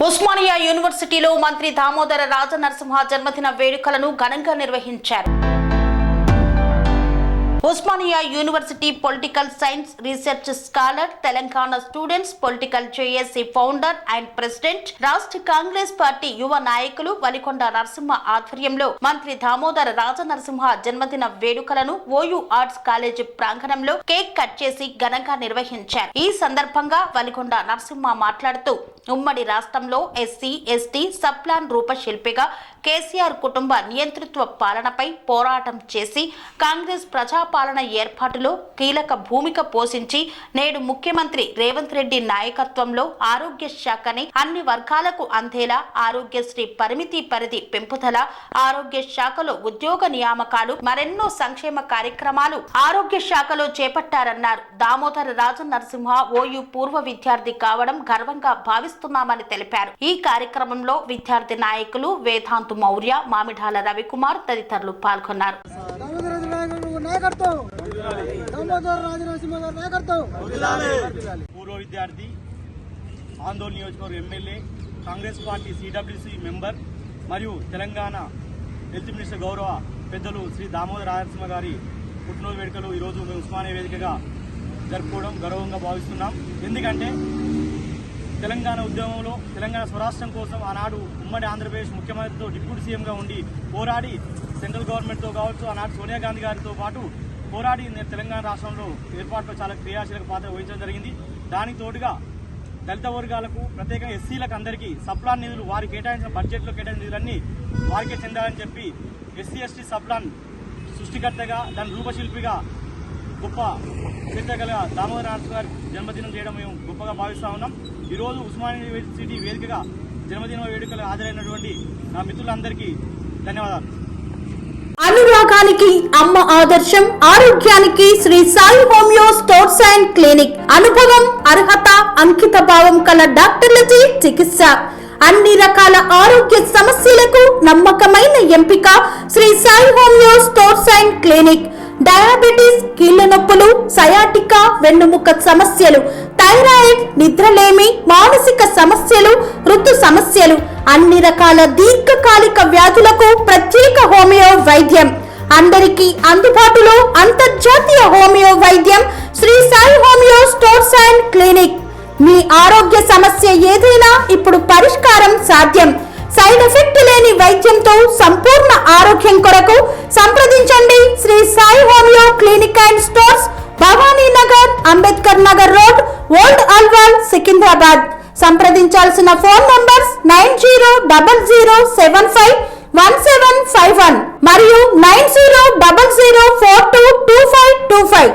ఉస్మానియా యూనివర్సిటీలో మంత్రి దామోదర రాజనరసింహ జన్మదిన వేడుకలను ఘనంగా నిర్వహించారు. Osmania university political science research scholar, Telangana students political JAC founder and president, రాష్ట్ర కాంగ్రెస్ పార్టీ యువ నాయకులు వలికొండ నరసింహ ఆధ్వర్యంలో మంత్రి దామోదర రాజనరసింహ జన్మదిన వేడుకలను ఓయూ ఆర్ట్స్ కాలేజీ ప్రాంగణంలో కేక్ కట్ చేసి ఘనంగా నిర్వహించారు. ఈ సందర్భంగా వలికొండ నరసింహ మాట్లాడుతూ ఉమ్మడి రాష్ట్రంలో ఎస్సీ ఎస్టీ సబ్ ప్లాన్ రూపశిల్పిగా కేసీఆర్ కుటుంబ నియంతృత్వ పాలనపై పోరాటం చేసి కాంగ్రెస్ ప్రజాపాలన ఏర్పాటులో కీలక భూమిక పోషించి నేడు ముఖ్యమంత్రి రేవంత్ రెడ్డి నాయకత్వంలో ఆరోగ్య శాఖని అన్ని వర్గాలకు అందేలా ఆరోగ్యశ్రీ పరిమితి పరిధి పెంపుదల, ఆరోగ్య శాఖలో ఉద్యోగ నియామకాలు, మరెన్నో సంక్షేమ కార్యక్రమాలు ఆరోగ్య శాఖలో చేపట్టారన్నారు. దామోదర రాజనరసింహ ఓయూ పూర్వ విద్యార్థి కావడం గర్వంగా భావిస్తున్నామని తెలిపారు. ఈ కార్యక్రమంలో విద్యార్థి నాయకులు వేదాంత్ మౌర్య, మామిడాల రవికుమార్ తదితరులు పాల్గొన్నారు. పూర్వ విద్యార్థి, ఆందోళన నియోజకవర్గ MLA, Congress party CWC member మరియు తెలంగాణ హెల్త్ మినిస్టర్ గౌరవ పెద్దలు శ్రీ దామోదర రాజనరసింహ గారి పుట్టినరోజు వేడుకలు ఈరోజు మేము ఉస్మానియా వేదికగా జరుపుకోవడం గౌరవంగా భావిస్తున్నాం. ఎందుకంటే తెలంగాణ ఉద్యమంలో తెలంగాణ స్వరాష్ట్రం కోసం ఆనాడు ఉమ్మడి ఆంధ్రప్రదేశ్ ముఖ్యమంత్రితో డిప్యూటీ సీఎంగా ఉండి పోరాడి సెంట్రల్ గవర్నమెంట్తో కావచ్చు, ఆనాడు సోనియా గాంధీ గారితో పాటు పోరాడి తెలంగాణ రాష్ట్రంలో ఏర్పాటులో చాలా క్రియాశీలక పాత్ర వహించడం జరిగింది. దానికి తోడుగా దళిత వర్గాలకు, ప్రత్యేకంగా ఎస్సీలకు అందరికీ సప్లాన్ నిధులు, వారికి కేటాయించిన బడ్జెట్లో కేటాయించిన నిధులన్నీ వారికే చెందాలని చెప్పి ఎస్సీ ఎస్టీ సప్లాన్ సృష్టికర్తగా, దాని రూపశిల్పిగా గొప్ప చరిత్రగల దామోదర రాజనరసింహ గారి జన్మదినం చేయడం మేము గొప్పగా భావిస్తూ ఉన్నాం. ఈరోజు ఉస్మానియా యూనివర్సిటీ వేదికగా జన్మదిన వేడుకలు హాజరైనటువంటి నా మిత్రులందరికీ ధన్యవాదాలు. అనురాగానికి అమ్మ ఆదర్శం, ఆరోగ్యానికి Shri Sai homeo stores and clinic. అనుభవం, అర్హత, అంకిత భావం కల డాక్టర్లచే చికిత్స. అన్ని రకాల ఆరోగ్య సమస్యలకు నమ్మకమైన ఎంపిక Shri Sai homeo stores and clinic. Diabetes, కీళ్ల నొప్పులు, సయాటికా, వెన్నుముక సమస్యలు, థైరాయిడ్, నిద్రలేమి, మానసిక సమస్యలు, ఋతు సమస్యలు, అన్ని రకాల దీర్ఘకాలిక వ్యాధులకు ప్రత్యేక హోమియో వైద్యం. అందరికీ అందుబాటులో అంతర్జాతీయ హోమియో వైద్యం Sri Sai homeo stores and clinic. మీ ఆరోగ్య సమస్య ఏదైనా ఇప్పుడు పరిష్కారం సాధ్యం. సైడ్ ఎఫెక్ట్ లేని వైద్యంతో సంపూర్ణ ఆరోగ్యం కొరకు సంప్రదించండి Sri Sai homeo clinic and stores, Bhavani Nagar, Ambedkar Nagar road, old Alwal, Secunderabad. సంప్రదించాల్సిన ఫోన్ నంబర్స్ 9000751751 మరియు 9000422525.